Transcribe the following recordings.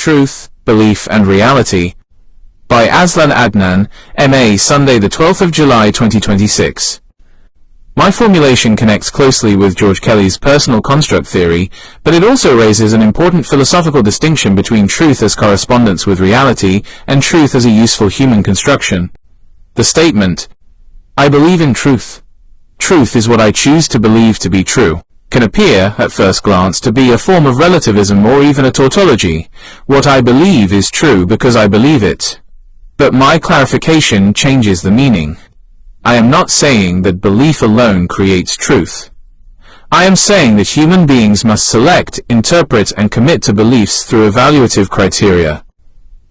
Truth, Belief and Reality, by Azlan Adnan, M.A. Sunday the 12th of July 2026. My formulation connects closely with George Kelly's personal construct theory, but it also raises an important philosophical distinction between truth as correspondence with reality and truth as a useful human construction. The statement, "I believe in truth. Truth is what I choose to believe to be true," can appear, at first glance, to be a form of relativism or even a tautology. What I believe is true because I believe it. But my clarification changes the meaning. I am not saying that belief alone creates truth. I am saying that human beings must select, interpret, and commit to beliefs through evaluative criteria.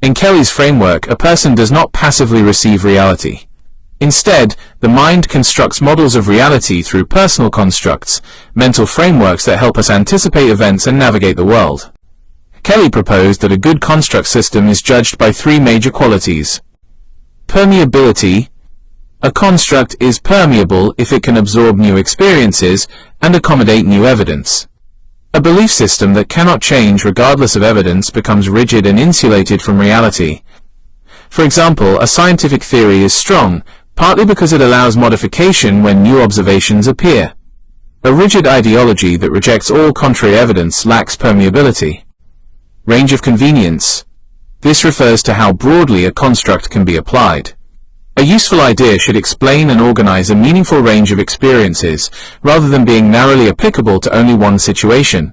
In Kelly's framework, a person does not passively receive reality. Instead, the mind constructs models of reality through personal constructs, mental frameworks that help us anticipate events and navigate the world. Kelly proposed that a good construct system is judged by three major qualities. Permeability. A construct is permeable if it can absorb new experiences and accommodate new evidence. A belief system that cannot change regardless of evidence becomes rigid and insulated from reality. For example, a scientific theory is strong, partly because it allows modification when new observations appear. A rigid ideology that rejects all contrary evidence lacks permeability. Range of convenience. This refers to how broadly a construct can be applied. A useful idea should explain and organize a meaningful range of experiences, rather than being narrowly applicable to only one situation.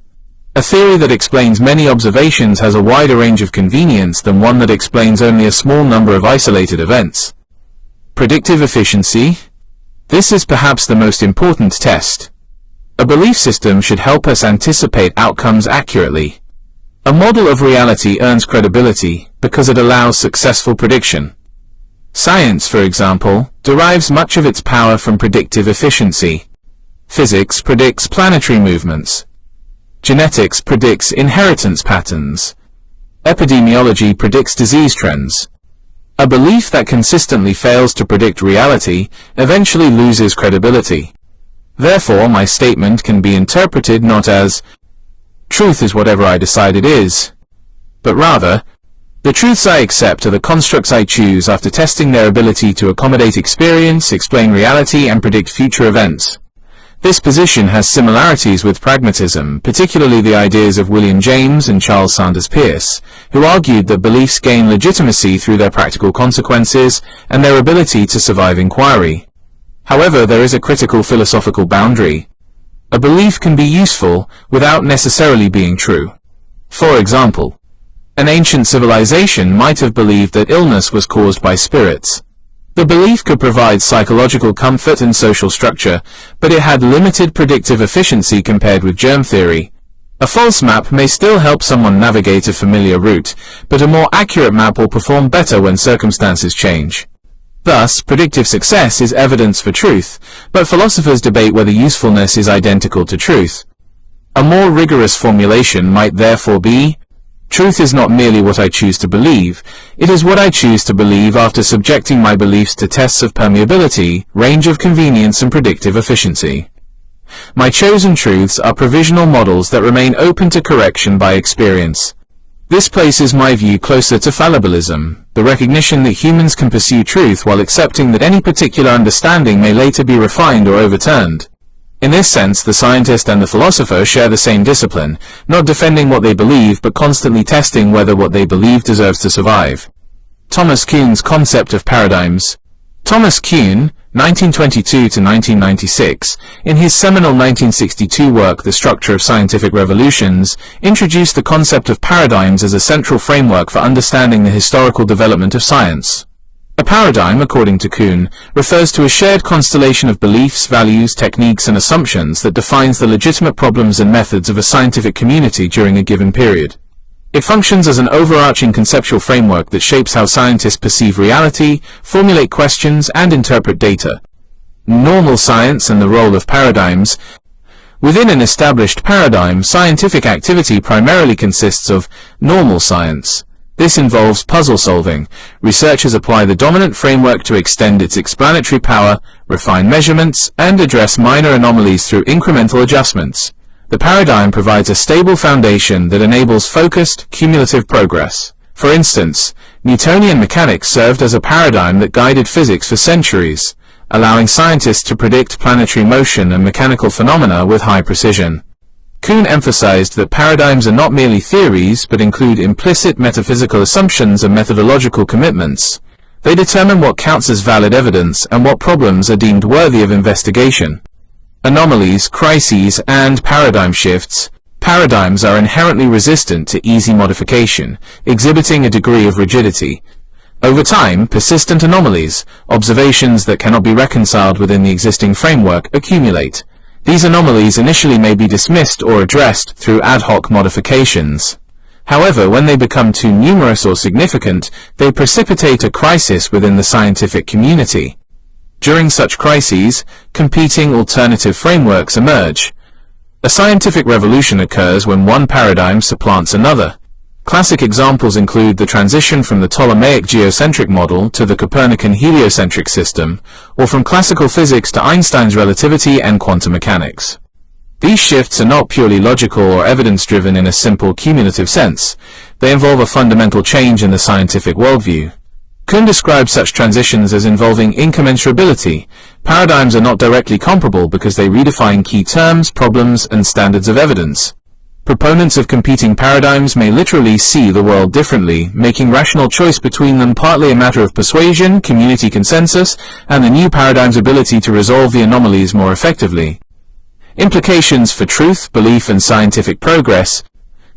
A theory that explains many observations has a wider range of convenience than one that explains only a small number of isolated events. Predictive efficiency. This is perhaps the most important test. A belief system should help us anticipate outcomes accurately. A model of reality earns credibility because it allows successful prediction. Science, for example, derives much of its power from predictive efficiency. Physics predicts planetary movements. Genetics predicts inheritance patterns. Epidemiology predicts disease trends. A belief that consistently fails to predict reality eventually loses credibility. Therefore, my statement can be interpreted not as, "Truth is whatever I decide it is," but rather, "The truths I accept are the constructs I choose after testing their ability to accommodate experience, explain reality, and predict future events." This position has similarities with pragmatism, particularly the ideas of William James and Charles Sanders Peirce, who argued that beliefs gain legitimacy through their practical consequences and their ability to survive inquiry. However, there is a critical philosophical boundary. A belief can be useful without necessarily being true. For example, an ancient civilization might have believed that illness was caused by spirits. The belief could provide psychological comfort and social structure, but it had limited predictive efficiency compared with germ theory. A false map may still help someone navigate a familiar route, but a more accurate map will perform better when circumstances change. Thus, predictive success is evidence for truth, but philosophers debate whether usefulness is identical to truth. A more rigorous formulation might therefore be, "Truth is not merely what I choose to believe, it is what I choose to believe after subjecting my beliefs to tests of permeability, range of convenience, and predictive efficiency. My chosen truths are provisional models that remain open to correction by experience." This places my view closer to fallibilism, the recognition that humans can pursue truth while accepting that any particular understanding may later be refined or overturned. In this sense, the scientist and the philosopher share the same discipline, not defending what they believe but constantly testing whether what they believe deserves to survive. Thomas Kuhn's concept of paradigms. Thomas Kuhn, 1922–1996, in his seminal 1962 work The Structure of Scientific Revolutions, introduced the concept of paradigms as a central framework for understanding the historical development of science. A paradigm, according to Kuhn, refers to a shared constellation of beliefs, values, techniques, and assumptions that defines the legitimate problems and methods of a scientific community during a given period. It functions as an overarching conceptual framework that shapes how scientists perceive reality, formulate questions, and interpret data. Normal science and the role of paradigms. Within an established paradigm, scientific activity primarily consists of normal science. This involves puzzle solving. Researchers apply the dominant framework to extend its explanatory power, refine measurements, and address minor anomalies through incremental adjustments. The paradigm provides a stable foundation that enables focused, cumulative progress. For instance, Newtonian mechanics served as a paradigm that guided physics for centuries, allowing scientists to predict planetary motion and mechanical phenomena with high precision. Kuhn emphasized that paradigms are not merely theories but include implicit metaphysical assumptions and methodological commitments. They determine what counts as valid evidence and what problems are deemed worthy of investigation. Anomalies, crises, and paradigm shifts. Paradigms are inherently resistant to easy modification, exhibiting a degree of rigidity. Over time, persistent anomalies, observations that cannot be reconciled within the existing framework, accumulate. These anomalies initially may be dismissed or addressed through ad hoc modifications. However, when they become too numerous or significant, they precipitate a crisis within the scientific community. During such crises, competing alternative frameworks emerge. A scientific revolution occurs when one paradigm supplants another. Classic examples include the transition from the Ptolemaic geocentric model to the Copernican heliocentric system, or from classical physics to Einstein's relativity and quantum mechanics. These shifts are not purely logical or evidence-driven in a simple cumulative sense. They involve a fundamental change in the scientific worldview. Kuhn describes such transitions as involving incommensurability. Paradigms are not directly comparable because they redefine key terms, problems, and standards of evidence. Proponents of competing paradigms may literally see the world differently, making rational choice between them partly a matter of persuasion, community consensus, and the new paradigm's ability to resolve the anomalies more effectively. Implications for truth, belief, and scientific progress.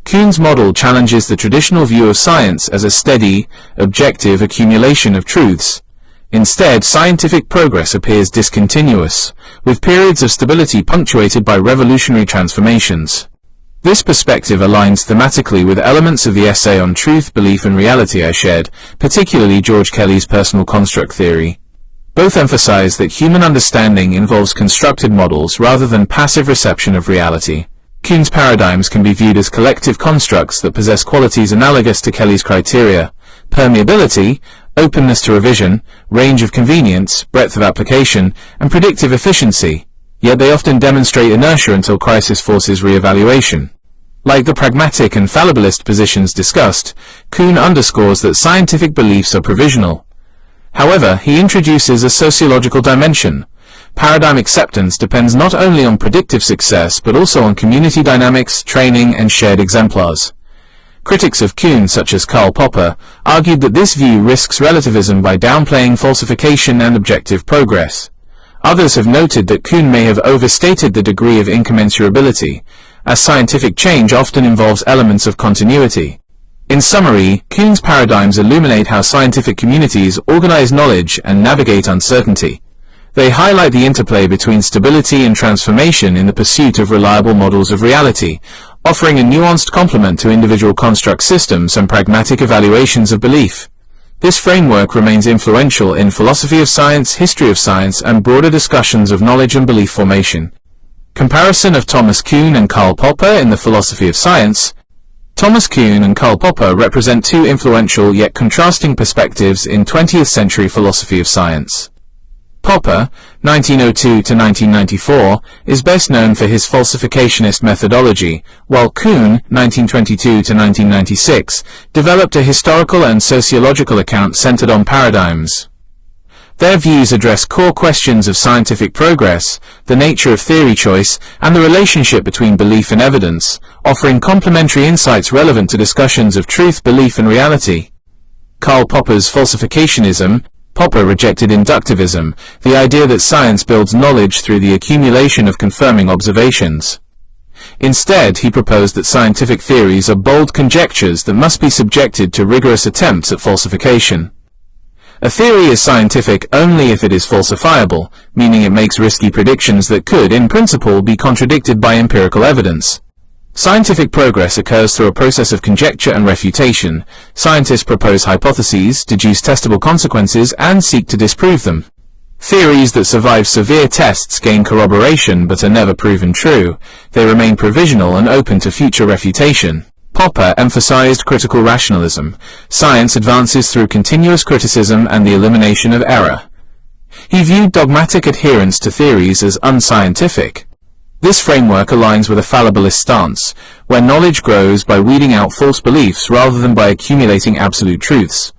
Kuhn's model challenges the traditional view of science as a steady, objective accumulation of truths. Instead, scientific progress appears discontinuous, with periods of stability punctuated by revolutionary transformations. This perspective aligns thematically with elements of the essay on truth, belief, and reality I shared, particularly George Kelly's personal construct theory. Both emphasize that human understanding involves constructed models rather than passive reception of reality. Kuhn's paradigms can be viewed as collective constructs that possess qualities analogous to Kelly's criteria: permeability, openness to revision, range of convenience, breadth of application, and predictive efficiency, yet they often demonstrate inertia until crisis forces re-evaluation. Like the pragmatic and fallibilist positions discussed, Kuhn underscores that scientific beliefs are provisional. However, he introduces a sociological dimension. Paradigm acceptance depends not only on predictive success but also on community dynamics, training, and shared exemplars. Critics of Kuhn, such as Karl Popper, argued that this view risks relativism by downplaying falsification and objective progress. Others have noted that Kuhn may have overstated the degree of incommensurability, as scientific change often involves elements of continuity. In summary, Kuhn's paradigms illuminate how scientific communities organize knowledge and navigate uncertainty. They highlight the interplay between stability and transformation in the pursuit of reliable models of reality, offering a nuanced complement to individual construct systems and pragmatic evaluations of belief. This framework remains influential in philosophy of science, history of science, and broader discussions of knowledge and belief formation. Comparison of Thomas Kuhn and Karl Popper in the philosophy of science. Thomas Kuhn and Karl Popper represent two influential yet contrasting perspectives in 20th century philosophy of science. Popper, 1902–1994, is best known for his falsificationist methodology, while Kuhn, 1922–1996, developed a historical and sociological account centered on paradigms. Their views address core questions of scientific progress, the nature of theory choice, and the relationship between belief and evidence, offering complementary insights relevant to discussions of truth, belief, and reality. Karl Popper's falsificationism. Popper rejected inductivism, the idea that science builds knowledge through the accumulation of confirming observations. Instead, he proposed that scientific theories are bold conjectures that must be subjected to rigorous attempts at falsification. A theory is scientific only if it is falsifiable, meaning it makes risky predictions that could, in principle, be contradicted by empirical evidence. Scientific progress occurs through a process of conjecture and refutation. Scientists propose hypotheses, deduce testable consequences, and seek to disprove them. Theories that survive severe tests gain corroboration but are never proven true. They remain provisional and open to future refutation. Popper emphasized critical rationalism. Science advances through continuous criticism and the elimination of error. He viewed dogmatic adherence to theories as unscientific. This framework aligns with a fallibilist stance, where knowledge grows by weeding out false beliefs rather than by accumulating absolute truths.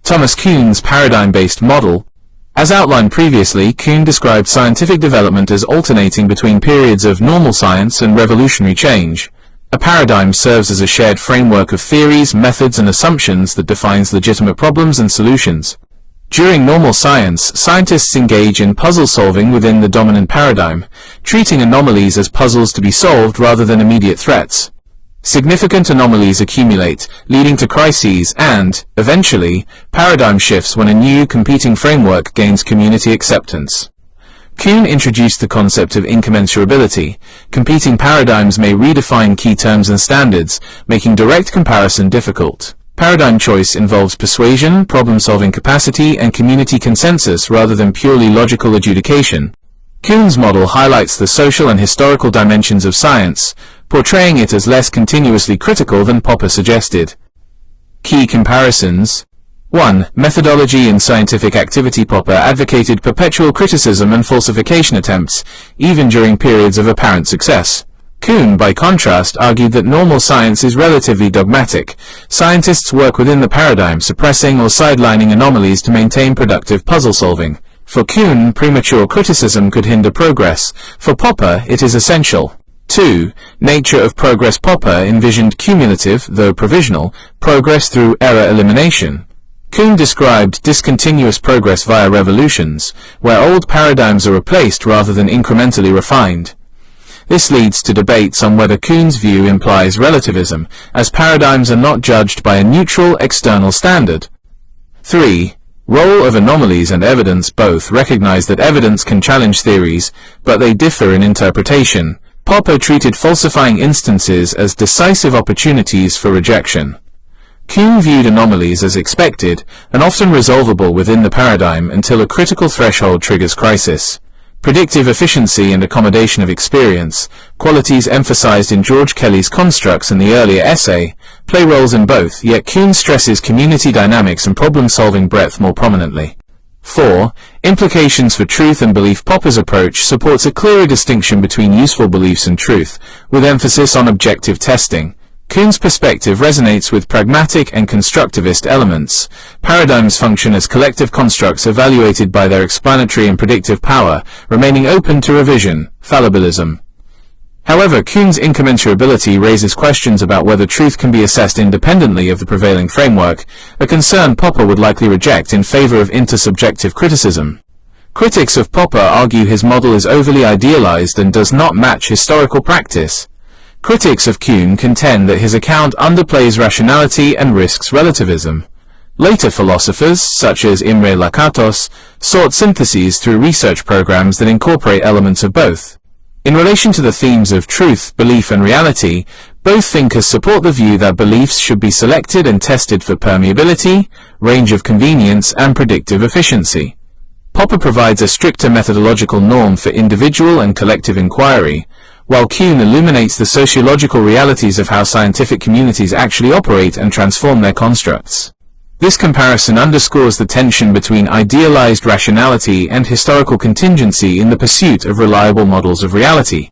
Thomas Kuhn's paradigm-based model. As outlined previously, Kuhn described scientific development as alternating between periods of normal science and revolutionary change. A paradigm serves as a shared framework of theories, methods, and assumptions that defines legitimate problems and solutions. During normal science, scientists engage in puzzle solving within the dominant paradigm, treating anomalies as puzzles to be solved rather than immediate threats. Significant anomalies accumulate, leading to crises and, eventually, paradigm shifts when a new, competing framework gains community acceptance. Kuhn introduced the concept of incommensurability. Competing paradigms may redefine key terms and standards, making direct comparison difficult. Paradigm choice involves persuasion, problem-solving capacity, and community consensus rather than purely logical adjudication. Kuhn's model highlights the social and historical dimensions of science, portraying it as less continuously critical than Popper suggested. Key comparisons. 1. Methodology in scientific activity. Popper advocated perpetual criticism and falsification attempts, even during periods of apparent success. Kuhn, by contrast, argued that normal science is relatively dogmatic. Scientists work within the paradigm, suppressing or sidelining anomalies to maintain productive puzzle solving. For Kuhn, premature criticism could hinder progress. For Popper, it is essential. 2. Nature of progress. Popper envisioned cumulative, though provisional, progress through error elimination. Kuhn described discontinuous progress via revolutions, where old paradigms are replaced rather than incrementally refined. This leads to debates on whether Kuhn's view implies relativism, as paradigms are not judged by a neutral, external standard. 3. Role of anomalies and evidence. Both recognize that evidence can challenge theories, but they differ in interpretation. Popper treated falsifying instances as decisive opportunities for rejection. Kuhn viewed anomalies as expected and often resolvable within the paradigm until a critical threshold triggers crisis. Predictive efficiency and accommodation of experience, qualities emphasized in George Kelly's constructs and the earlier essay, play roles in both, yet Kuhn stresses community dynamics and problem-solving breadth more prominently. 4. Implications for truth and belief. Popper's approach supports a clearer distinction between useful beliefs and truth, with emphasis on objective testing. Kuhn's perspective resonates with pragmatic and constructivist elements. Paradigms function as collective constructs evaluated by their explanatory and predictive power, remaining open to revision. Fallibilism. However, Kuhn's incommensurability raises questions about whether truth can be assessed independently of the prevailing framework, a concern Popper would likely reject in favor of intersubjective criticism. Critics of Popper argue his model is overly idealized and does not match historical practice. Critics of Kuhn contend that his account underplays rationality and risks relativism. Later philosophers, such as Imre Lakatos, sought syntheses through research programs that incorporate elements of both. In relation to the themes of truth, belief, and reality, both thinkers support the view that beliefs should be selected and tested for permeability, range of convenience, and predictive efficiency. Popper provides a stricter methodological norm for individual and collective inquiry, while Kuhn illuminates the sociological realities of how scientific communities actually operate and transform their constructs. This comparison underscores the tension between idealized rationality and historical contingency in the pursuit of reliable models of reality.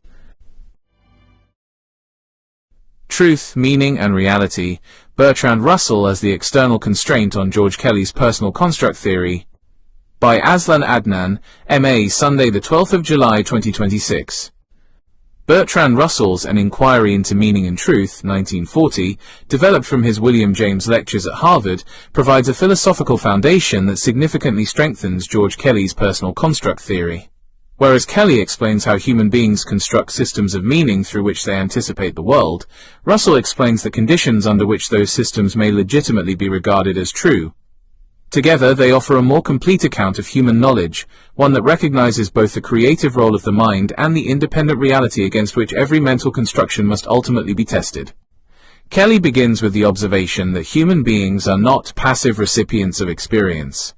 Truth, Meaning, and Reality. Bertrand Russell as the external constraint on George Kelly's personal construct theory. By Azlan Adnan, M.A. Sunday, 12 July 2026. Bertrand Russell's An Inquiry into Meaning and Truth, 1940, developed from his William James lectures at Harvard, provides a philosophical foundation that significantly strengthens George Kelly's personal construct theory. Whereas Kelly explains how human beings construct systems of meaning through which they anticipate the world, Russell explains the conditions under which those systems may legitimately be regarded as true. Together, they offer a more complete account of human knowledge, one that recognizes both the creative role of the mind and the independent reality against which every mental construction must ultimately be tested. Kelly begins with the observation that human beings are not passive recipients of experience.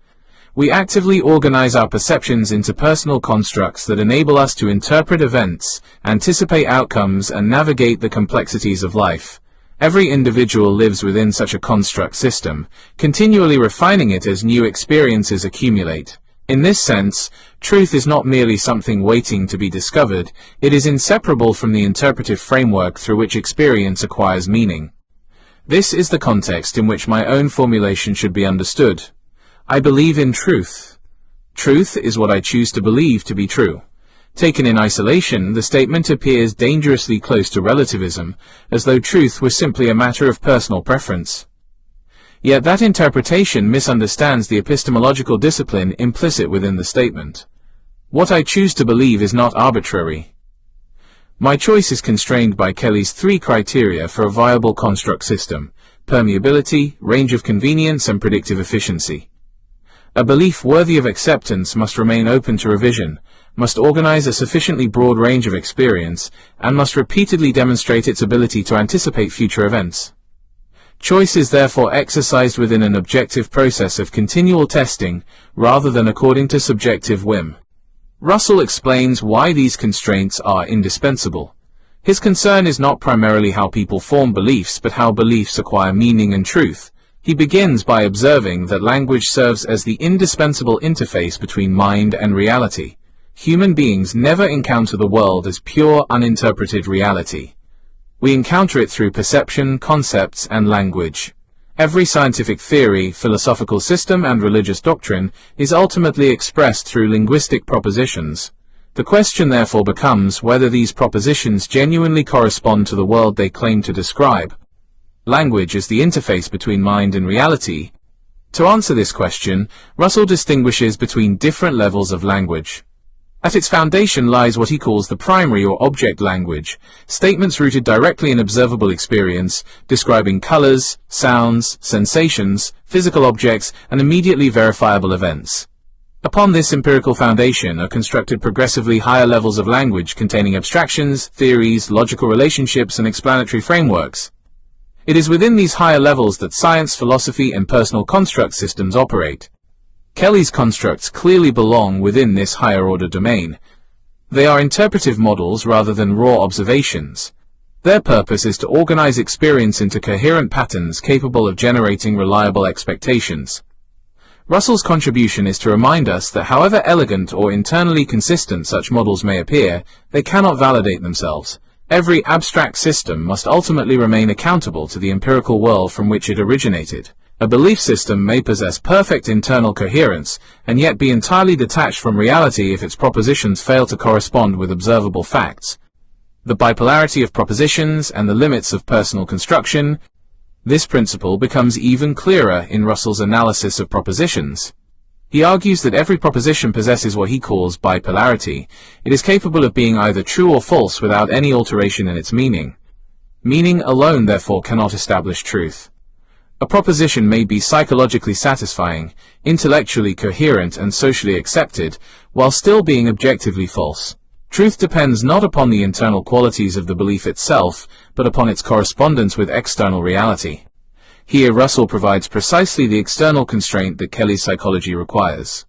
We actively organize our perceptions into personal constructs that enable us to interpret events, anticipate outcomes, and navigate the complexities of life. Every individual lives within such a construct system, continually refining it as new experiences accumulate. In this sense, truth is not merely something waiting to be discovered, it is inseparable from the interpretive framework through which experience acquires meaning. This is the context in which my own formulation should be understood. I believe in truth. Truth is what I choose to believe to be true. Taken in isolation, the statement appears dangerously close to relativism, as though truth was simply a matter of personal preference. Yet that interpretation misunderstands the epistemological discipline implicit within the statement. What I choose to believe is not arbitrary. My choice is constrained by Kelly's three criteria for a viable construct system: permeability, range of convenience, and predictive efficiency. A belief worthy of acceptance must remain open to revision, must organize a sufficiently broad range of experience, and must repeatedly demonstrate its ability to anticipate future events. Choice is therefore exercised within an objective process of continual testing, rather than according to subjective whim. Russell explains why these constraints are indispensable. His concern is not primarily how people form beliefs, but how beliefs acquire meaning and truth. He begins by observing that language serves as the indispensable interface between mind and reality. Human beings never encounter the world as pure, uninterpreted reality. We encounter it through perception, concepts, and language. Every scientific theory, philosophical system, and religious doctrine is ultimately expressed through linguistic propositions. The question therefore becomes whether these propositions genuinely correspond to the world they claim to describe. Language is the interface between mind and reality. To answer this question, Russell distinguishes between different levels of language. At its foundation lies what he calls the primary or object language, statements rooted directly in observable experience, describing colors, sounds, sensations, physical objects, and immediately verifiable events. Upon this empirical foundation are constructed progressively higher levels of language containing abstractions, theories, logical relationships, and explanatory frameworks. It is within these higher levels that science, philosophy, and personal construct systems operate. Kelly's constructs clearly belong within this higher-order domain. They are interpretive models rather than raw observations. Their purpose is to organize experience into coherent patterns capable of generating reliable expectations. Russell's contribution is to remind us that however elegant or internally consistent such models may appear, they cannot validate themselves. Every abstract system must ultimately remain accountable to the empirical world from which it originated. A belief system may possess perfect internal coherence, and yet be entirely detached from reality if its propositions fail to correspond with observable facts. The bipolarity of propositions and the limits of personal construction. This principle becomes even clearer in Russell's analysis of propositions. He argues that every proposition possesses what he calls bipolarity. It is capable of being either true or false without any alteration in its meaning. Meaning alone, therefore, cannot establish truth. A proposition may be psychologically satisfying, intellectually coherent, and socially accepted, while still being objectively false. Truth depends not upon the internal qualities of the belief itself, but upon its correspondence with external reality. Here Russell provides precisely the external constraint that Kelly's psychology requires.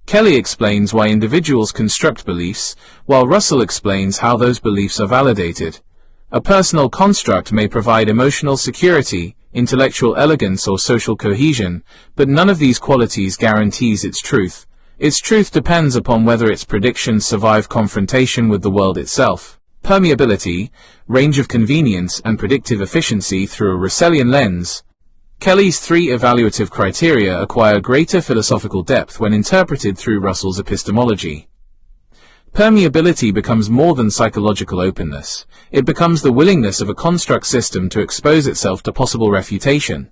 Kelly explains why individuals construct beliefs, while Russell explains how those beliefs are validated. A personal construct may provide emotional security, intellectual elegance, or social cohesion, but none of these qualities guarantees its truth. Its truth depends upon whether its predictions survive confrontation with the world itself. Permeability, range of convenience, and predictive efficiency through a Russellian lens. Kelly's three evaluative criteria acquire greater philosophical depth when interpreted through Russell's epistemology. Permeability becomes more than psychological openness. It becomes the willingness of a construct system to expose itself to possible refutation.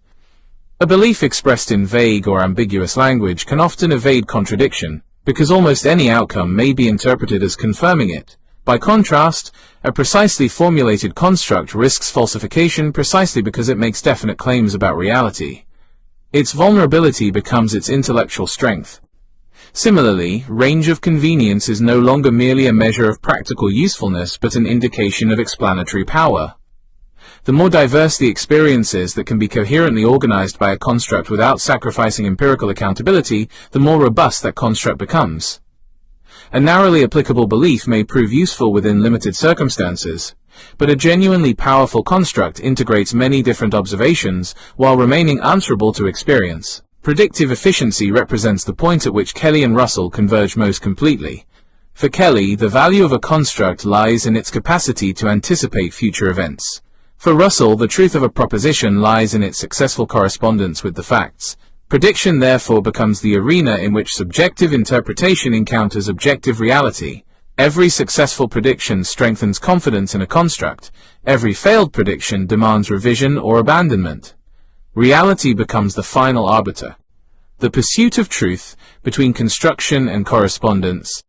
A belief expressed in vague or ambiguous language can often evade contradiction, because almost any outcome may be interpreted as confirming it. By contrast, a precisely formulated construct risks falsification precisely because it makes definite claims about reality. Its vulnerability becomes its intellectual strength. Similarly, range of convenience is no longer merely a measure of practical usefulness but an indication of explanatory power. The more diverse the experiences that can be coherently organized by a construct without sacrificing empirical accountability, the more robust that construct becomes. A narrowly applicable belief may prove useful within limited circumstances, but a genuinely powerful construct integrates many different observations while remaining answerable to experience. Predictive efficiency represents the point at which Kelly and Russell converge most completely. For Kelly, the value of a construct lies in its capacity to anticipate future events. For Russell, the truth of a proposition lies in its successful correspondence with the facts. Prediction therefore becomes the arena in which subjective interpretation encounters objective reality. Every successful prediction strengthens confidence in a construct. Every failed prediction demands revision or abandonment. Reality becomes the final arbiter. The pursuit of truth, between construction and correspondence.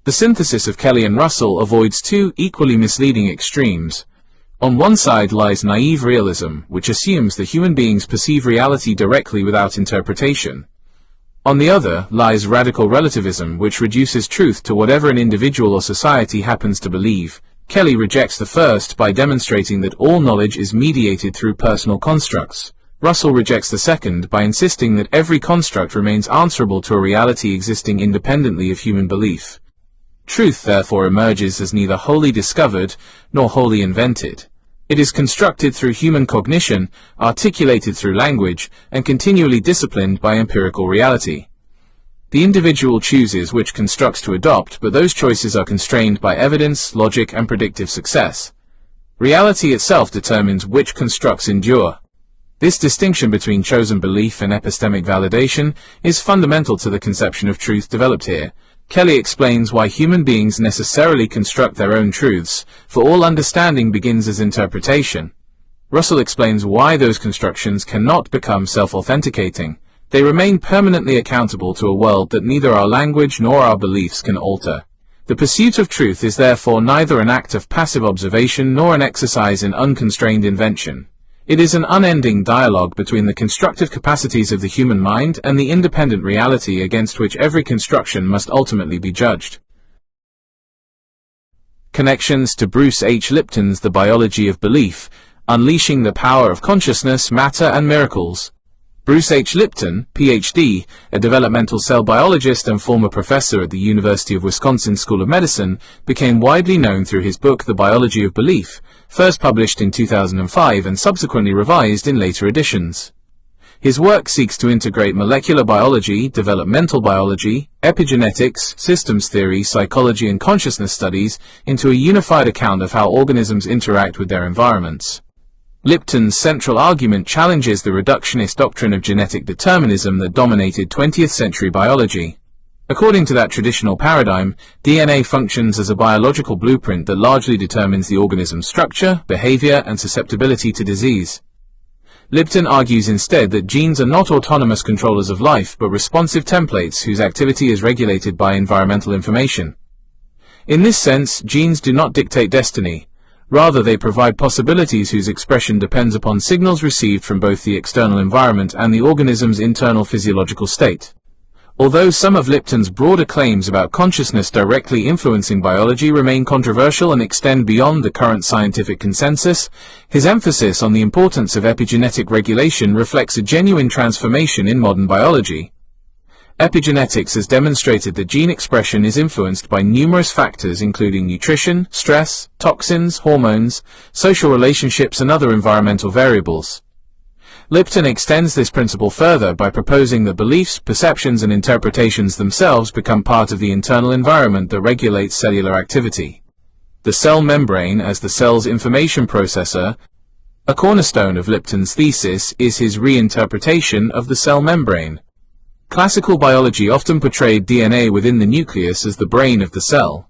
The synthesis of Kelly and Russell avoids two equally misleading extremes. On one side lies naïve realism, which assumes that human beings perceive reality directly without interpretation. On the other lies radical relativism, which reduces truth to whatever an individual or society happens to believe. Kelly rejects the first by demonstrating that all knowledge is mediated through personal constructs. Russell rejects the second by insisting that every construct remains answerable to a reality existing independently of human belief. Truth therefore emerges as neither wholly discovered nor wholly invented. It is constructed through human cognition, articulated through language, and continually disciplined by empirical reality. The individual chooses which constructs to adopt, but those choices are constrained by evidence, logic, and predictive success. Reality itself determines which constructs endure. This distinction between chosen belief and epistemic validation is fundamental to the conception of truth developed here. Kelly explains why human beings necessarily construct their own truths, for all understanding begins as interpretation. Russell explains why those constructions cannot become self-authenticating. They remain permanently accountable to a world that neither our language nor our beliefs can alter. The pursuit of truth is therefore neither an act of passive observation nor an exercise in unconstrained invention. It is an unending dialogue between the constructive capacities of the human mind and the independent reality against which every construction must ultimately be judged. Connections to Bruce H. Lipton's The Biology of Belief, Unleashing the Power of Consciousness, Matter and Miracles. Bruce H. Lipton, Ph.D., a developmental cell biologist and former professor at the University of Wisconsin School of Medicine, became widely known through his book The Biology of Belief, first published in 2005 and subsequently revised in later editions. His work seeks to integrate molecular biology, developmental biology, epigenetics, systems theory, psychology and consciousness studies into a unified account of how organisms interact with their environments. Lipton's central argument challenges the reductionist doctrine of genetic determinism that dominated 20th century biology. According to that traditional paradigm, DNA functions as a biological blueprint that largely determines the organism's structure, behavior, and susceptibility to disease. Lipton argues instead that genes are not autonomous controllers of life but responsive templates whose activity is regulated by environmental information. In this sense, genes do not dictate destiny. Rather, they provide possibilities whose expression depends upon signals received from both the external environment and the organism's internal physiological state. Although some of Lipton's broader claims about consciousness directly influencing biology remain controversial and extend beyond the current scientific consensus, his emphasis on the importance of epigenetic regulation reflects a genuine transformation in modern biology. Epigenetics has demonstrated that gene expression is influenced by numerous factors including nutrition, stress, toxins, hormones, social relationships and other environmental variables. Lipton extends this principle further by proposing that beliefs, perceptions and interpretations themselves become part of the internal environment that regulates cellular activity. The cell membrane as the cell's information processor. A cornerstone of Lipton's thesis is his reinterpretation of the cell membrane. Classical biology often portrayed DNA within the nucleus as the brain of the cell.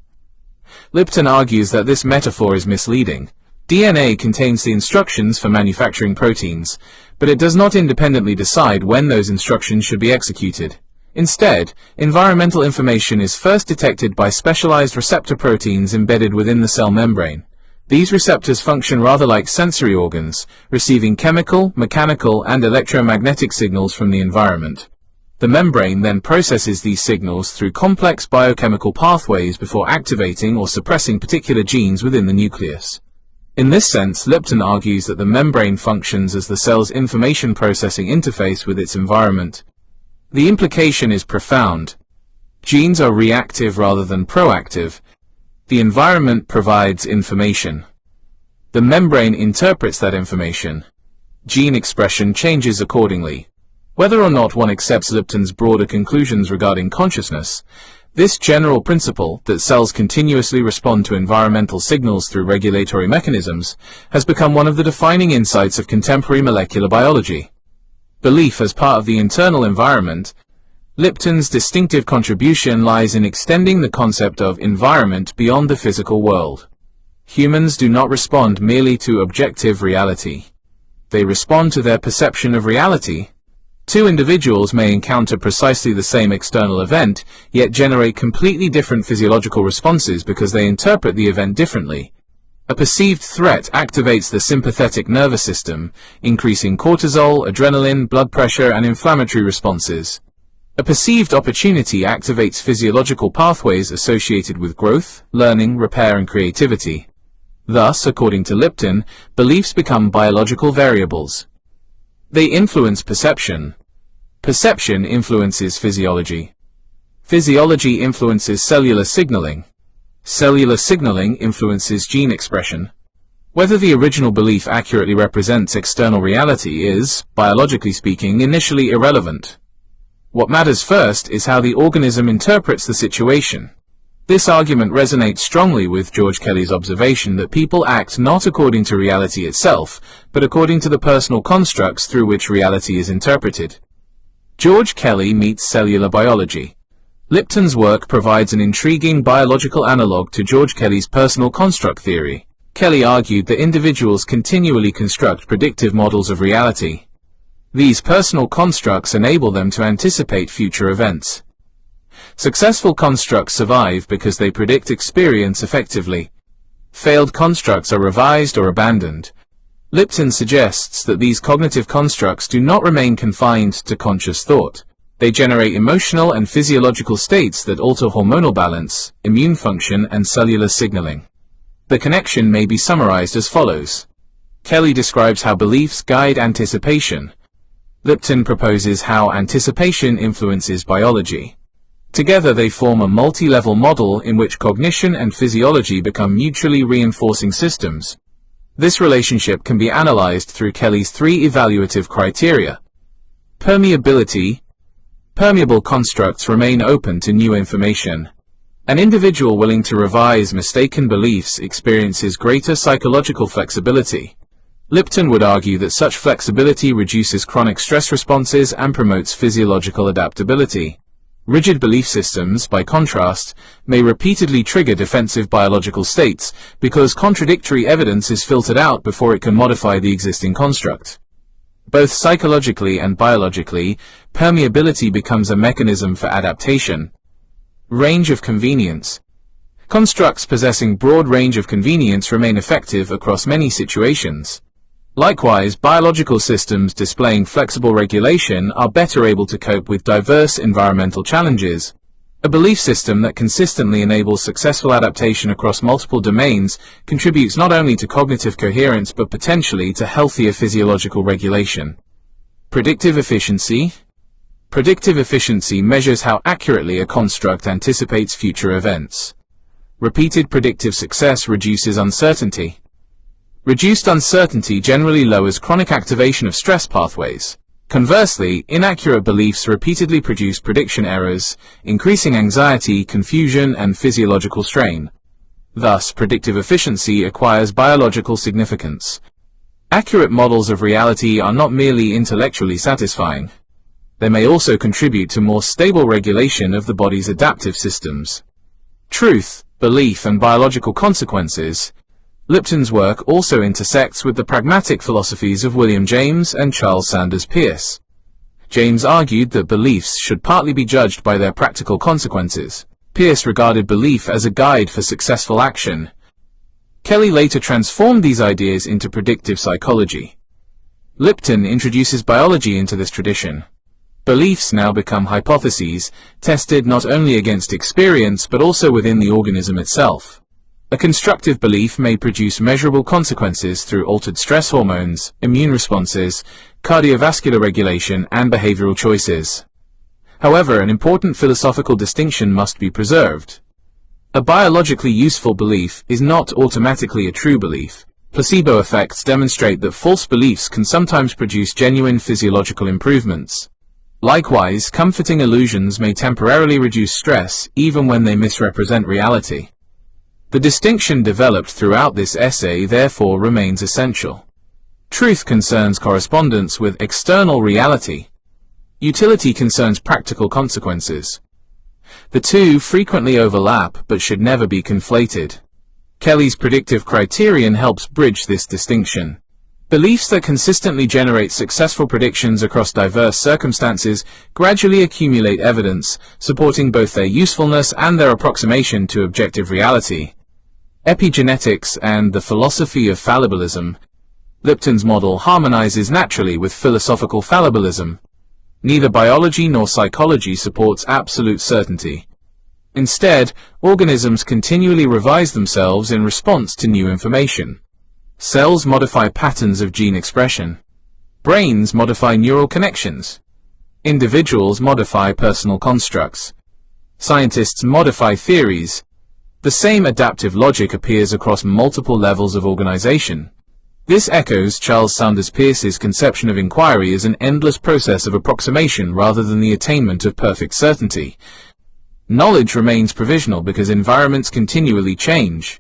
Lipton argues that this metaphor is misleading. DNA contains the instructions for manufacturing proteins, but it does not independently decide when those instructions should be executed. Instead, environmental information is first detected by specialized receptor proteins embedded within the cell membrane. These receptors function rather like sensory organs, receiving chemical, mechanical, and electromagnetic signals from the environment. The membrane then processes these signals through complex biochemical pathways before activating or suppressing particular genes within the nucleus. In this sense, Lipton argues that the membrane functions as the cell's information processing interface with its environment. The implication is profound. Genes are reactive rather than proactive. The environment provides information. The membrane interprets that information. Gene expression changes accordingly. Whether or not one accepts Lipton's broader conclusions regarding consciousness, this general principle that cells continuously respond to environmental signals through regulatory mechanisms has become one of the defining insights of contemporary molecular biology. Belief as part of the internal environment. Lipton's distinctive contribution lies in extending the concept of environment beyond the physical world. Humans do not respond merely to objective reality. They respond to their perception of reality. Two individuals may encounter precisely the same external event, yet generate completely different physiological responses because they interpret the event differently. A perceived threat activates the sympathetic nervous system, increasing cortisol, adrenaline, blood pressure, and inflammatory responses. A perceived opportunity activates physiological pathways associated with growth, learning, repair, and creativity. Thus, according to Lipton, beliefs become biological variables. They influence perception. Perception influences physiology. Physiology influences cellular signaling. Cellular signaling influences gene expression. Whether the original belief accurately represents external reality is, biologically speaking, initially irrelevant. What matters first is how the organism interprets the situation. This argument resonates strongly with George Kelly's observation that people act not according to reality itself, but according to the personal constructs through which reality is interpreted. George Kelly meets cellular biology. Lipton's work provides an intriguing biological analogue to George Kelly's personal construct theory. Kelly argued that individuals continually construct predictive models of reality. These personal constructs enable them to anticipate future events. Successful constructs survive because they predict experience effectively. Failed constructs are revised or abandoned. Lipton suggests that these cognitive constructs do not remain confined to conscious thought. They generate emotional and physiological states that alter hormonal balance, immune function, and cellular signaling. The connection may be summarized as follows. Kelly describes how beliefs guide anticipation. Lipton proposes how anticipation influences biology. Together they form a multi-level model in which cognition and physiology become mutually reinforcing systems. This relationship can be analyzed through Kelly's three evaluative criteria. Permeability. Permeable constructs remain open to new information. An individual willing to revise mistaken beliefs experiences greater psychological flexibility. Lipton would argue that such flexibility reduces chronic stress responses and promotes physiological adaptability. Rigid belief systems, by contrast, may repeatedly trigger defensive biological states because contradictory evidence is filtered out before it can modify the existing construct. Both psychologically and biologically, permeability becomes a mechanism for adaptation. Range of convenience. Constructs possessing broad range of convenience remain effective across many situations. Likewise, biological systems displaying flexible regulation are better able to cope with diverse environmental challenges. A belief system that consistently enables successful adaptation across multiple domains contributes not only to cognitive coherence but potentially to healthier physiological regulation. Predictive efficiency. Predictive efficiency measures how accurately a construct anticipates future events. Repeated predictive success reduces uncertainty. Reduced uncertainty generally lowers chronic activation of stress pathways. Conversely, inaccurate beliefs repeatedly produce prediction errors, increasing anxiety, confusion, and physiological strain. Thus, predictive efficiency acquires biological significance. Accurate models of reality are not merely intellectually satisfying. They may also contribute to more stable regulation of the body's adaptive systems. Truth, belief, and biological consequences. Lipton's work also intersects with the pragmatic philosophies of William James and Charles Sanders Peirce. James argued that beliefs should partly be judged by their practical consequences. Peirce regarded belief as a guide for successful action. Kelly later transformed these ideas into predictive psychology. Lipton introduces biology into this tradition. Beliefs now become hypotheses, tested not only against experience but also within the organism itself. A constructive belief may produce measurable consequences through altered stress hormones, immune responses, cardiovascular regulation, and behavioral choices. However, an important philosophical distinction must be preserved. A biologically useful belief is not automatically a true belief. Placebo effects demonstrate that false beliefs can sometimes produce genuine physiological improvements. Likewise, comforting illusions may temporarily reduce stress, even when they misrepresent reality. The distinction developed throughout this essay therefore remains essential. Truth concerns correspondence with external reality. Utility concerns practical consequences. The two frequently overlap but should never be conflated. Kelly's predictive criterion helps bridge this distinction. Beliefs that consistently generate successful predictions across diverse circumstances gradually accumulate evidence, supporting both their usefulness and their approximation to objective reality. Epigenetics and the philosophy of fallibilism. Lipton's model harmonizes naturally with philosophical fallibilism. Neither biology nor psychology supports absolute certainty. Instead, organisms continually revise themselves in response to new information. Cells modify patterns of gene expression. Brains modify neural connections. Individuals modify personal constructs. Scientists modify theories. The same adaptive logic appears across multiple levels of organization. This echoes Charles Sanders Peirce's conception of inquiry as an endless process of approximation rather than the attainment of perfect certainty. Knowledge remains provisional because environments continually change.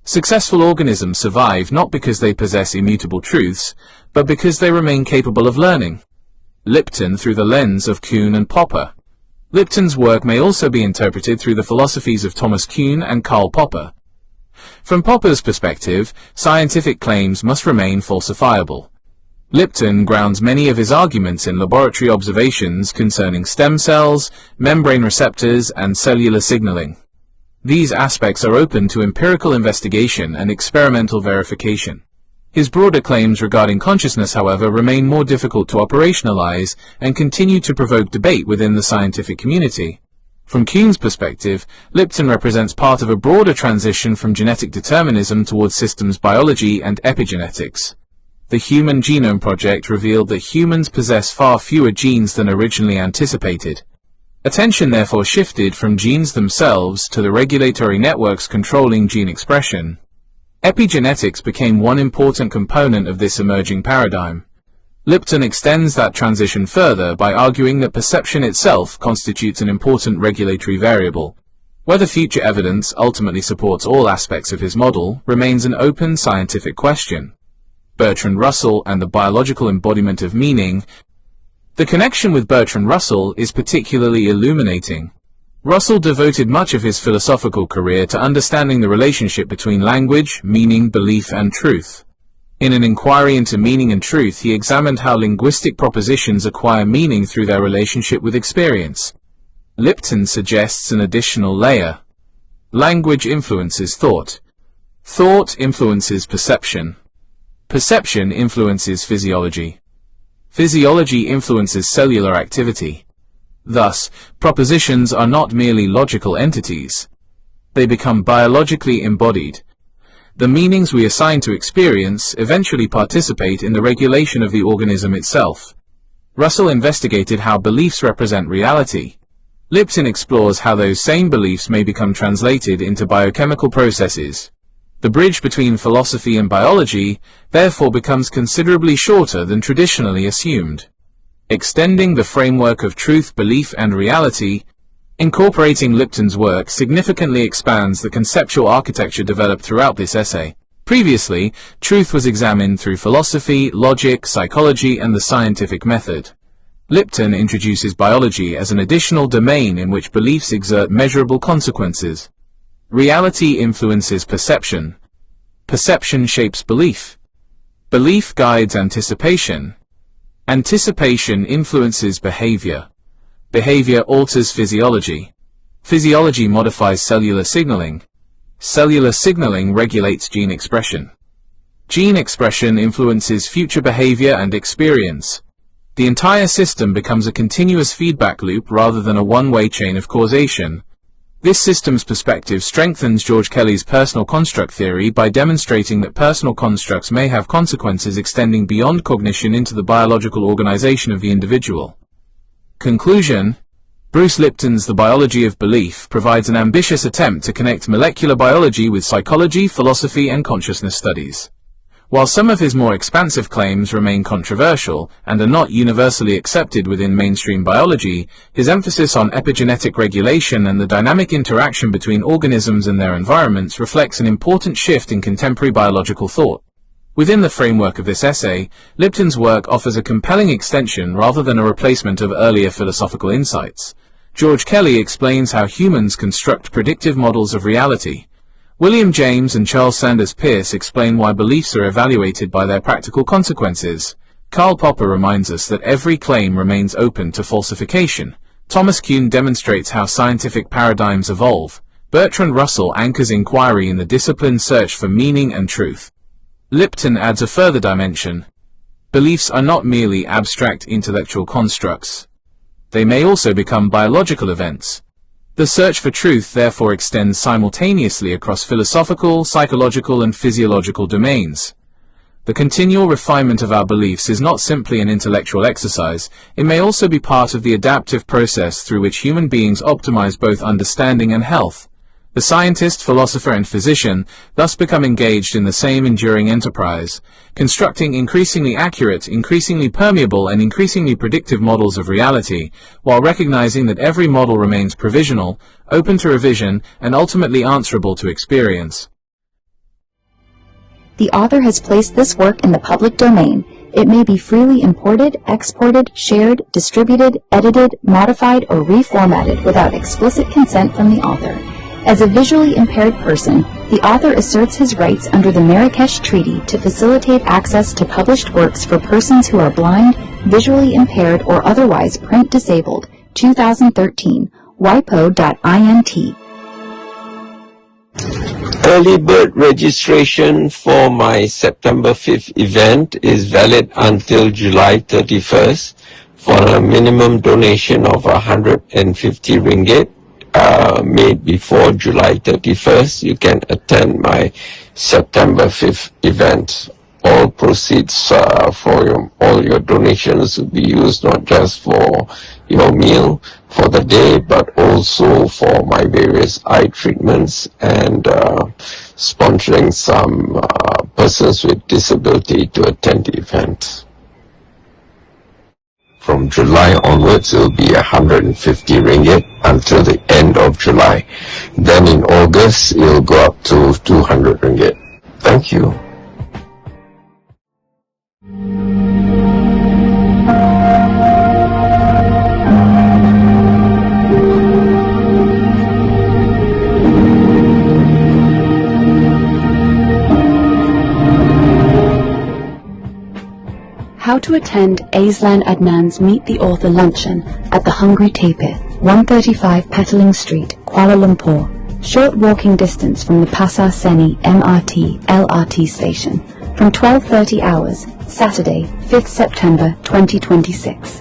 Successful organisms survive not because they possess immutable truths, but because they remain capable of learning. Lipton through the lens of Kuhn and Popper. Lipton's work may also be interpreted through the philosophies of Thomas Kuhn and Karl Popper. From Popper's perspective, scientific claims must remain falsifiable. Lipton grounds many of his arguments in laboratory observations concerning stem cells, membrane receptors, and cellular signaling. These aspects are open to empirical investigation and experimental verification. His broader claims regarding consciousness, however, remain more difficult to operationalize and continue to provoke debate within the scientific community. From Kuhn's perspective, Lipton represents part of a broader transition from genetic determinism towards systems biology and epigenetics. The Human Genome Project revealed that humans possess far fewer genes than originally anticipated. Attention therefore shifted from genes themselves to the regulatory networks controlling gene expression. Epigenetics became one important component of this emerging paradigm. Lipton extends that transition further by arguing that perception itself constitutes an important regulatory variable. Whether future evidence ultimately supports all aspects of his model remains an open scientific question. Bertrand Russell and the biological embodiment of meaning. The connection with Bertrand Russell is particularly illuminating. Russell devoted much of his philosophical career to understanding the relationship between language, meaning, belief, and truth. In an inquiry into meaning and truth, he examined how linguistic propositions acquire meaning through their relationship with experience. Lipton suggests an additional layer. Language influences thought. Thought influences perception. Perception influences physiology. Physiology influences cellular activity. Thus, propositions are not merely logical entities. They become biologically embodied. The meanings we assign to experience eventually participate in the regulation of the organism itself. Russell investigated how beliefs represent reality. Lipton explores how those same beliefs may become translated into biochemical processes. The bridge between philosophy and biology therefore becomes considerably shorter than traditionally assumed. Extending the framework of truth, belief, and reality, incorporating Lipton's work significantly expands the conceptual architecture developed throughout this essay. Previously, truth was examined through philosophy, logic, psychology, and the scientific method. Lipton introduces biology as an additional domain in which beliefs exert measurable consequences. Reality influences perception. Perception shapes belief. Belief guides anticipation. Anticipation influences behavior. Behavior alters physiology. Physiology modifies cellular signaling. Cellular signaling regulates gene expression. Gene expression influences future behavior and experience. The entire system becomes a continuous feedback loop rather than a one-way chain of causation. This system's perspective strengthens George Kelly's personal construct theory by demonstrating that personal constructs may have consequences extending beyond cognition into the biological organization of the individual. Conclusion: Bruce Lipton's The Biology of Belief provides an ambitious attempt to connect molecular biology with psychology, philosophy, and consciousness studies. While some of his more expansive claims remain controversial and are not universally accepted within mainstream biology, his emphasis on epigenetic regulation and the dynamic interaction between organisms and their environments reflects an important shift in contemporary biological thought. Within the framework of this essay, Lipton's work offers a compelling extension rather than a replacement of earlier philosophical insights. George Kelly explains how humans construct predictive models of reality. William James and Charles Sanders Peirce explain why beliefs are evaluated by their practical consequences. Karl Popper reminds us that every claim remains open to falsification. Thomas Kuhn demonstrates how scientific paradigms evolve. Bertrand Russell anchors inquiry in the disciplined search for meaning and truth. Lipton adds a further dimension. Beliefs are not merely abstract intellectual constructs. They may also become biological events. The search for truth therefore extends simultaneously across philosophical, psychological, and physiological domains. The continual refinement of our beliefs is not simply an intellectual exercise, it may also be part of the adaptive process through which human beings optimize both understanding and health. The scientist, philosopher, and physician thus become engaged in the same enduring enterprise, constructing increasingly accurate, increasingly permeable, and increasingly predictive models of reality, while recognizing that every model remains provisional, open to revision, and ultimately answerable to experience. The author has placed this work in the public domain. It may be freely imported, exported, shared, distributed, edited, modified, or reformatted without explicit consent from the author. As a visually impaired person, the author asserts his rights under the Marrakesh Treaty to facilitate access to published works for persons who are blind, visually impaired, or otherwise print disabled. 2013, wipo.int. Early bird registration for my September 5th event is valid until July 31st for a minimum donation of 150 ringgit. Made before July 31st, you can attend my September 5th event. All proceeds for all your donations will be used not just for your meal for the day, but also for my various eye treatments and sponsoring some persons with disability to attend the event. From July onwards, it will be 150 ringgit until the end of July. Then in August, it will go up to 200 ringgit. Thank you. How to attend Azlan Adnan's Meet the Author luncheon at the Hungry Tapir, 135 Petaling Street, Kuala Lumpur. Short walking distance from the Pasar Seni MRT LRT station. From 12:30 hours, Saturday, 5th September 2026.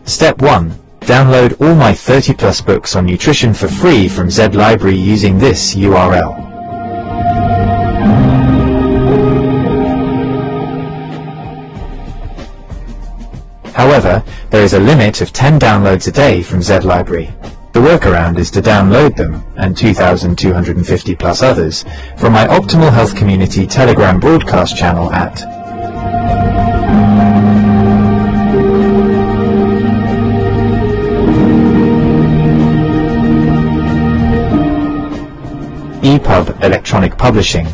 Step 1. Download all my 30+ books on nutrition for free from Z Library using this URL. However, there is a limit of 10 downloads a day from Z Library. The workaround is to download them, and 2,250 plus others, from my Optimal Health Community Telegram broadcast channel at EPUB Electronic Publishing.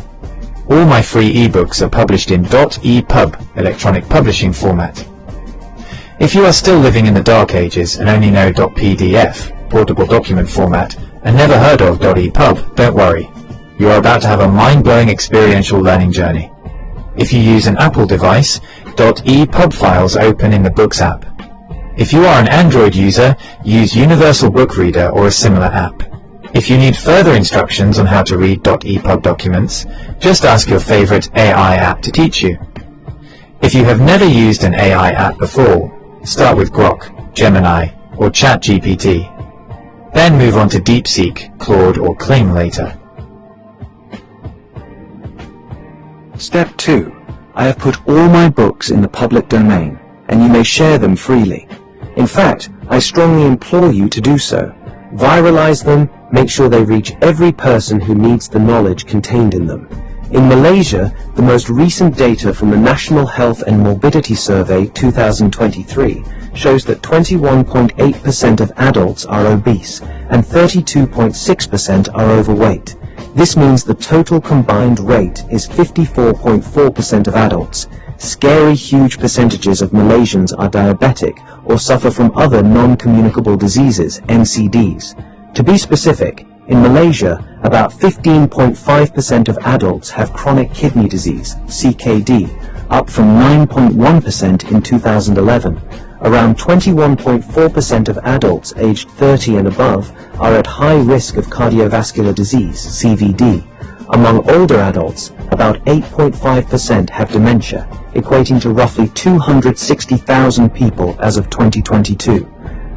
All my free ebooks are published in .EPUB electronic publishing format. If you are still living in the dark ages and only know .PDF, portable document format, and never heard of .EPUB, don't worry. You are about to have a mind-blowing experiential learning journey. If you use an Apple device, .EPUB files open in the Books app. If you are an Android user, use Universal Book Reader or a similar app. If you need further instructions on how to read .EPUB documents, just ask your favorite AI app to teach you. If you have never used an AI app before, start with Grok, Gemini, or ChatGPT. Then move on to DeepSeek, Claude, or Kling later. Step 2. I have put all my books in the public domain, and you may share them freely. In fact, I strongly implore you to do so. Viralize them, make sure they reach every person who needs the knowledge contained in them. In Malaysia, the most recent data from the National Health and Morbidity Survey 2023 shows that 21.8% of adults are obese and 32.6% are overweight. This means the total combined rate is 54.4% of adults. Scary huge percentages of Malaysians are diabetic or suffer from other non-communicable diseases, NCDs. To be specific, in Malaysia, about 15.5% of adults have chronic kidney disease, CKD, up from 9.1% in 2011. Around 21.4% of adults aged 30 and above are at high risk of cardiovascular disease, CVD. Among older adults, about 8.5% have dementia, equating to roughly 260,000 people as of 2022.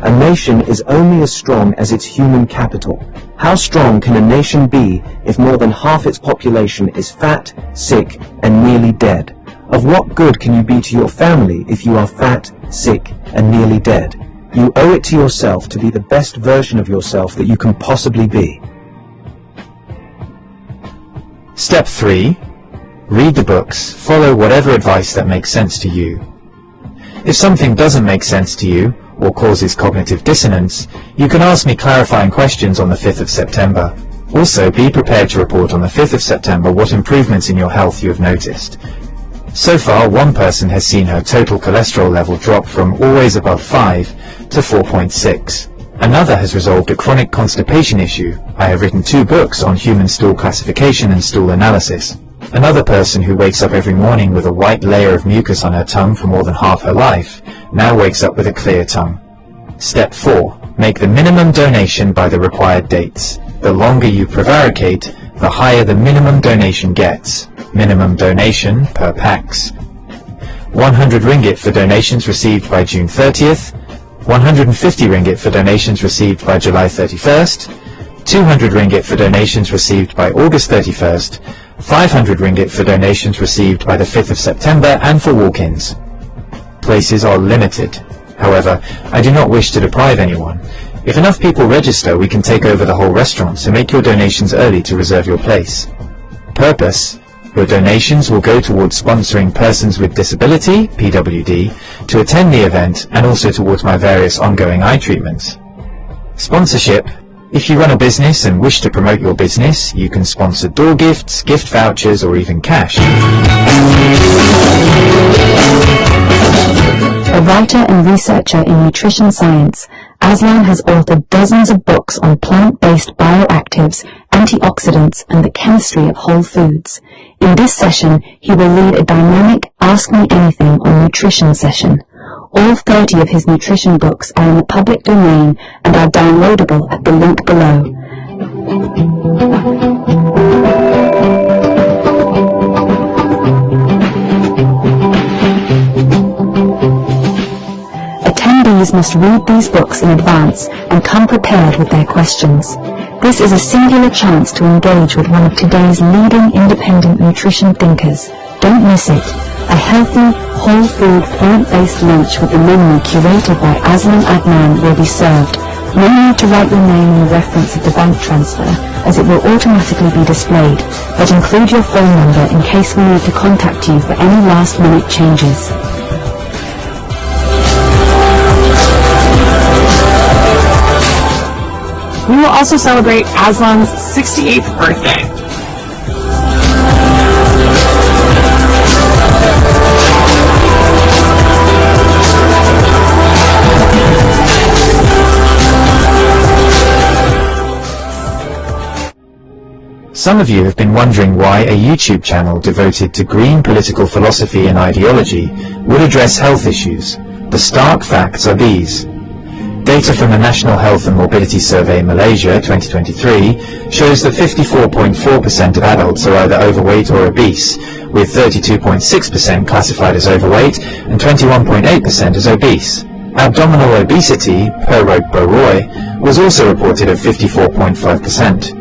A nation is only as strong as its human capital. How strong can a nation be if more than half its population is fat, sick, and nearly dead? Of what good can you be to your family if you are fat, sick, and nearly dead? You owe it to yourself to be the best version of yourself that you can possibly be. Step 3. Read the books. Follow whatever advice that makes sense to you. If something doesn't make sense to you, or causes cognitive dissonance, you can ask me clarifying questions on the 5th of September. Also, be prepared to report on the 5th of September what improvements in your health you have noticed. So far, one person has seen her total cholesterol level drop from always above 5 to 4.6. Another has resolved a chronic constipation issue. I have written 2 books on human stool classification and stool analysis. Another person who wakes up every morning with a white layer of mucus on her tongue for more than half her life now wakes up with a clear tongue. Step 4. Make the minimum donation by the required dates. The longer you prevaricate, the higher the minimum donation gets. Minimum donation per pax: 100 ringgit for donations received by June 30th, 150 ringgit for donations received by July 31st, 200 ringgit for donations received by August 31st, 500 ringgit for donations received by the 5th of September and for walk-ins. Places are limited. However, I do not wish to deprive anyone. If enough people register, we can take over the whole restaurant, so make your donations early to reserve your place. Purpose: your donations will go towards sponsoring persons with disability, PWD, to attend the event and also towards my various ongoing eye treatments. Sponsorship: if you run a business and wish to promote your business, you can sponsor door gifts, gift vouchers, or even cash. A writer and researcher in nutrition science, Azlan has authored dozens of books on plant-based bioactives, antioxidants, and the chemistry of whole foods. In this session, he will lead a dynamic Ask Me Anything on Nutrition session. All 30 of his nutrition books are in the public domain and are downloadable at the link below. Attendees must read these books in advance and come prepared with their questions. This is a singular chance to engage with one of today's leading independent nutrition thinkers. Don't miss it. A healthy, whole food, plant-based lunch with the menu curated by Azlan Adnan will be served. No need to write your name and the reference of the bank transfer, as it will automatically be displayed, but include your phone number in case we need to contact you for any last-minute changes. We will also celebrate Azlan's 68th birthday. Some of you have been wondering why a YouTube channel devoted to green political philosophy and ideology would address health issues. The stark facts are these. Data from the National Health and Morbidity Survey in Malaysia 2023 shows that 54.4% of adults are either overweight or obese, with 32.6% classified as overweight and 21.8% as obese. Abdominal obesity, per Roy, was also reported at 54.5%.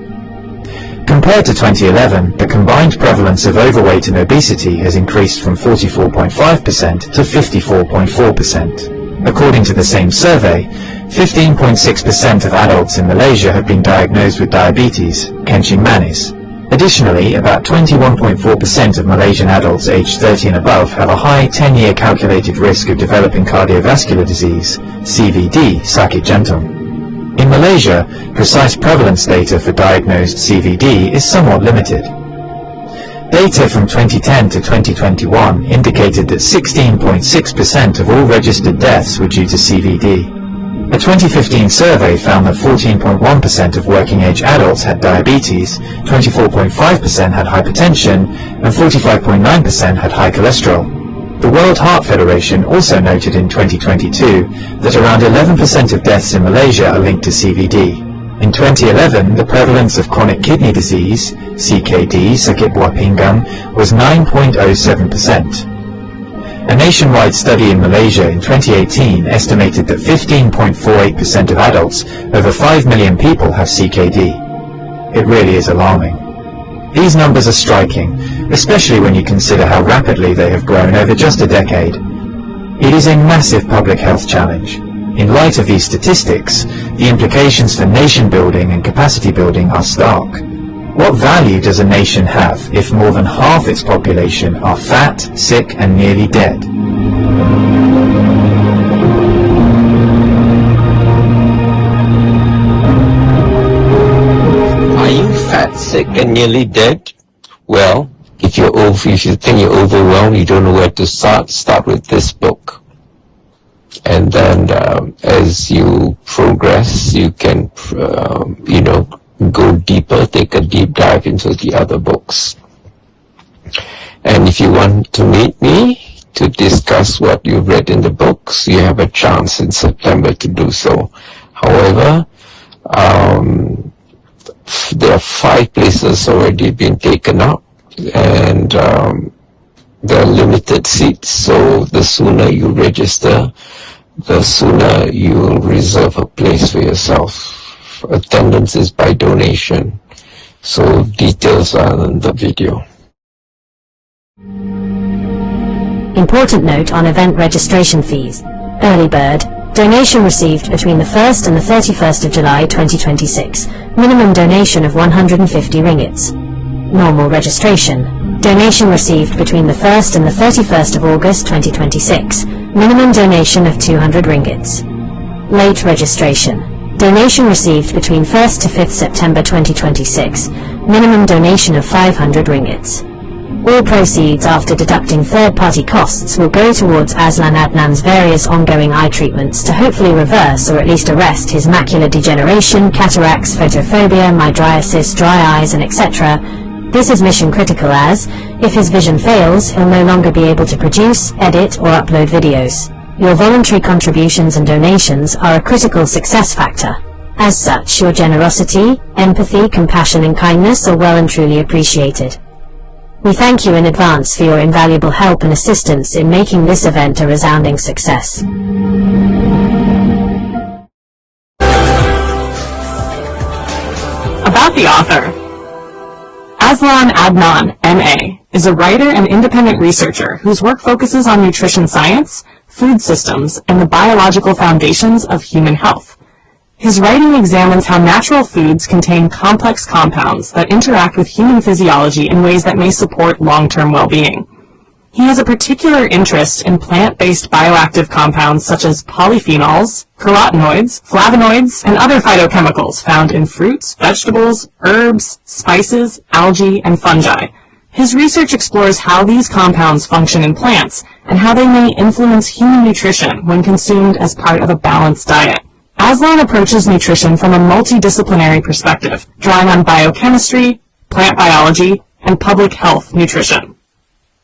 Compared to 2011, the combined prevalence of overweight and obesity has increased from 44.5% to 54.4%. According to the same survey, 15.6% of adults in Malaysia have been diagnosed with diabetes, kencing manis. Additionally, about 21.4% of Malaysian adults aged 30 and above have a high 10-year calculated risk of developing cardiovascular disease, CVD, sakit jantung. In Malaysia, precise prevalence data for diagnosed CVD is somewhat limited. Data from 2010 to 2021 indicated that 16.6% of all registered deaths were due to CVD. A 2015 survey found that 14.1% of working-age adults had diabetes, 24.5% had hypertension, and 45.9% had high cholesterol. The World Heart Federation also noted in 2022 that around 11% of deaths in Malaysia are linked to CVD. In 2011, the prevalence of chronic kidney disease, CKD, sakit buah pinggang, was 9.07%. A nationwide study in Malaysia in 2018 estimated that 15.48% of adults, over 5 million people, have CKD. It really is alarming. These numbers are striking, especially when you consider how rapidly they have grown over just a decade. It is a massive public health challenge. In light of these statistics, the implications for nation building and capacity building are stark. What value does a nation have if more than half its population are fat, sick, and nearly dead? Are you fat, sick, and nearly dead? Well, if you think you're overwhelmed, you don't know where to start with this book. And then as you progress, you can, go deeper, take a deep dive into the other books. And if you want to meet me to discuss what you've read in the books, you have a chance in September to do so. However, there are 5 places already been taken up, and there are limited seats, so the sooner you register, the sooner you'll reserve a place for yourself. Attendance is by donation, so details are in the video. Important note on event registration fees. Early bird. Donation received between the 1st and the 31st of July 2026. Minimum donation of 150 ringgits. Normal registration. Donation received between the 1st and the 31st of August 2026. Minimum donation of 200 ringgits. Late registration. Donation received between 1st to 5th September 2026. Minimum donation of 500 ringgits. All proceeds after deducting third-party costs will go towards Azlan Adnan's various ongoing eye treatments to hopefully reverse or at least arrest his macular degeneration, cataracts, photophobia, mydriasis, dry eyes, and etc. This is mission critical as, if his vision fails, he'll no longer be able to produce, edit, or upload videos. Your voluntary contributions and donations are a critical success factor. As such, your generosity, empathy, compassion, and kindness are well and truly appreciated. We thank you in advance for your invaluable help and assistance in making this event a resounding success. About the author. Azlan Adnan, M.A., is a writer and independent researcher whose work focuses on nutrition science, food systems, and the biological foundations of human health. His writing examines how natural foods contain complex compounds that interact with human physiology in ways that may support long-term well-being. He has a particular interest in plant-based bioactive compounds such as polyphenols, carotenoids, flavonoids, and other phytochemicals found in fruits, vegetables, herbs, spices, algae, and fungi. His research explores how these compounds function in plants and how they may influence human nutrition when consumed as part of a balanced diet. Azlan approaches nutrition from a multidisciplinary perspective, drawing on biochemistry, plant biology, and public health nutrition.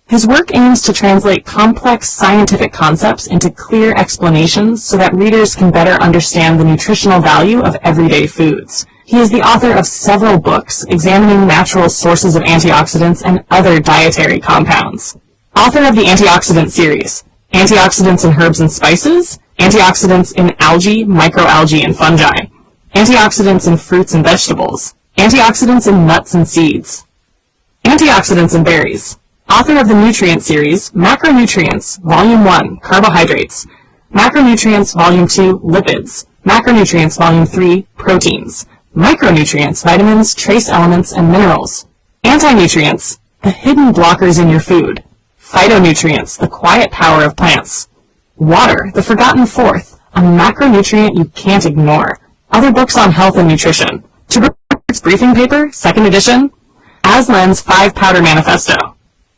His work aims to translate complex scientific concepts into clear explanations so that readers can better understand the nutritional value of everyday foods. He is the author of several books examining natural sources of antioxidants and other dietary compounds. Author of the Antioxidant series, Antioxidants in Herbs and Spices, Antioxidants in Algae, Microalgae, and Fungi, Antioxidants in Fruits and Vegetables, Antioxidants in Nuts and Seeds, Antioxidants in Berries. Author of the Nutrient series, Macronutrients, Volume 1, Carbohydrates, Macronutrients, Volume 2, Lipids, Macronutrients, Volume 3, Proteins. Micronutrients, Vitamins, Trace Elements, and Minerals. Anti-nutrients, the hidden blockers in your food. Phytonutrients, the quiet power of plants. Water, the forgotten fourth, a macronutrient you can't ignore. Other books on health and nutrition. Tuber's briefing paper, 2nd edition. Aslan's 5-Powder Manifesto.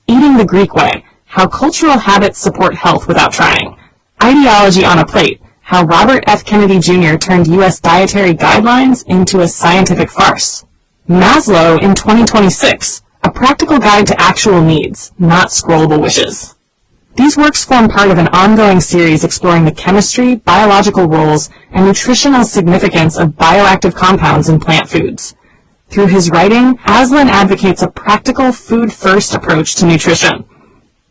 Eating the Greek Way, how cultural habits support health without trying. Ideology on a Plate, how Robert F. Kennedy Jr. turned U.S. dietary guidelines into a scientific farce. Maslow in 2026, a practical guide to actual needs, not scrollable wishes. These works form part of an ongoing series exploring the chemistry, biological roles, and nutritional significance of bioactive compounds in plant foods. Through his writing, Azlan advocates a practical food-first approach to nutrition.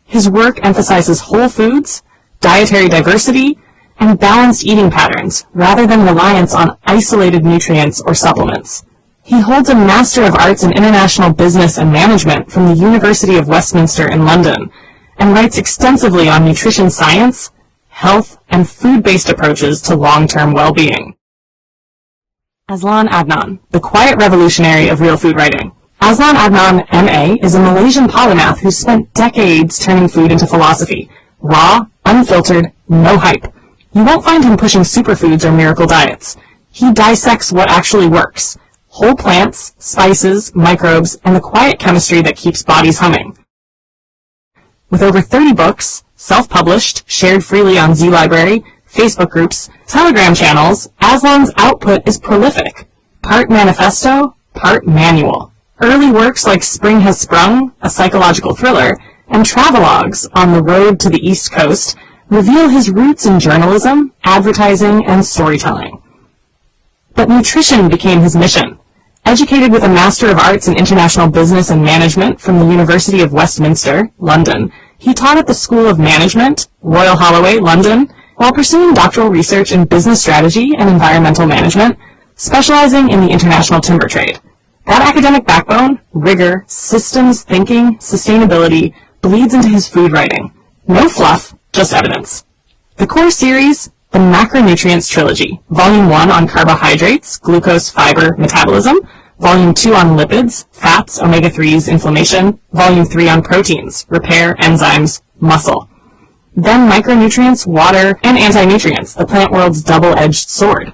His work emphasizes whole foods, dietary diversity, and balanced eating patterns, rather than reliance on isolated nutrients or supplements. He holds a Master of Arts in International Business and Management from the University of Westminster in London, and writes extensively on nutrition science, health, and food-based approaches to long-term well-being. Azlan Adnan, the quiet revolutionary of real food writing. Azlan Adnan, M.A., is a Malaysian polymath who spent decades turning food into philosophy. Raw, unfiltered, no hype. You won't find him pushing superfoods or miracle diets. He dissects what actually works. Whole plants, spices, microbes, and the quiet chemistry that keeps bodies humming. With over 30 books, self-published, shared freely on Z-Library, Facebook groups, Telegram channels, Aslan's output is prolific. Part manifesto, part manual. Early works like Spring Has Sprung, a psychological thriller, and travelogues on the road to the East Coast reveal his roots in journalism, advertising, and storytelling. But nutrition became his mission. Educated with a Master of Arts in International Business and Management from the University of Westminster, London, he taught at the School of Management, Royal Holloway, London, while pursuing doctoral research in business strategy and environmental management, specializing in the international timber trade. That academic backbone, rigor, systems thinking, sustainability, bleeds into his food writing. No fluff, just evidence. The core series, the Macronutrients Trilogy, Volume 1 on carbohydrates, glucose, fiber, metabolism, Volume 2 on lipids, fats, omega-3s, inflammation, Volume 3 on proteins, repair, enzymes, muscle. Then micronutrients, water, and anti-nutrients, the plant world's double-edged sword.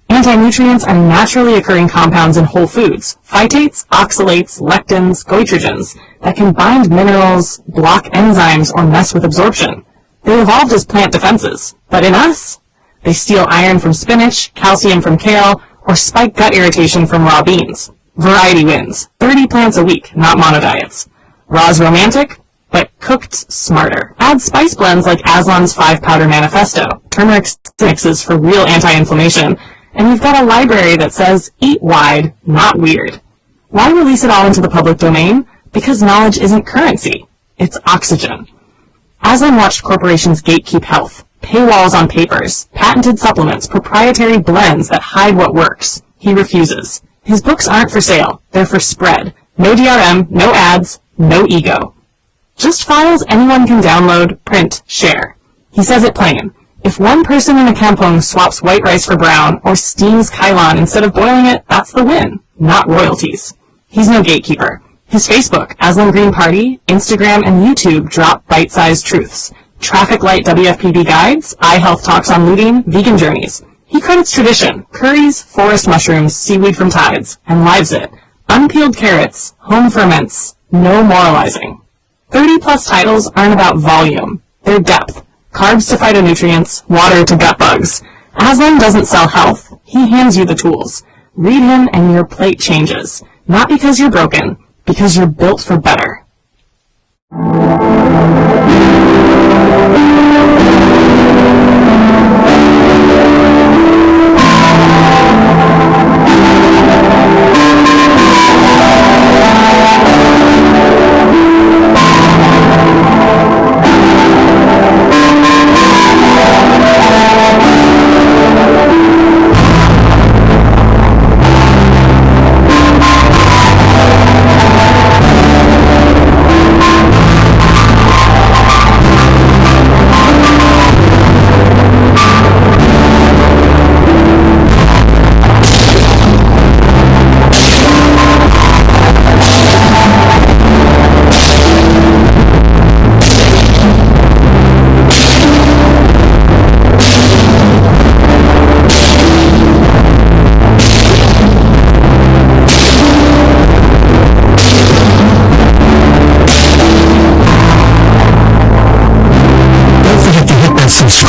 Anti-nutrients are naturally occurring compounds in whole foods, phytates, oxalates, lectins, goitrogens, that can bind minerals, block enzymes, or mess with absorption. They evolved as plant defenses, but in us, they steal iron from spinach, calcium from kale, or spike gut irritation from raw beans. Variety wins. 30 plants a week, not monodiets. Raw's romantic, but cooked smarter. Add spice blends like Aslan's 5-Powder Manifesto, turmeric mixes for real anti-inflammation, and you've got a library that says, eat wide, not weird. Why release it all into the public domain? Because knowledge isn't currency. It's oxygen. Azlan watched corporations gatekeep health, paywalls on papers, patented supplements, proprietary blends that hide what works. He refuses. His books aren't for sale. They're for spread. No DRM, no ads, no ego. Just files anyone can download, print, share. He says it plain. If one person in a kampong swaps white rice for brown or steams kailan instead of boiling it, that's the win, not royalties. He's no gatekeeper. His Facebook, Azlan Green Party, Instagram, and YouTube drop bite-sized truths. Traffic light WFPB guides, eye health talks on looting, vegan journeys. He credits tradition, curries, forest mushrooms, seaweed from tides, and lives it. Unpeeled carrots, home ferments, no moralizing. 30-plus titles aren't about volume. They're depth. Carbs to phytonutrients, water to gut bugs. Azlan doesn't sell health. He hands you the tools. Read him and your plate changes. Not because you're broken, because you're built for better.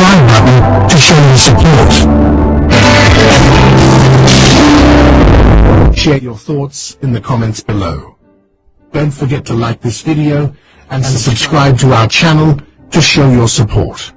subscribe button to show your support. Share your thoughts in the comments below. Don't forget to like this video and subscribe to our channel to show your support.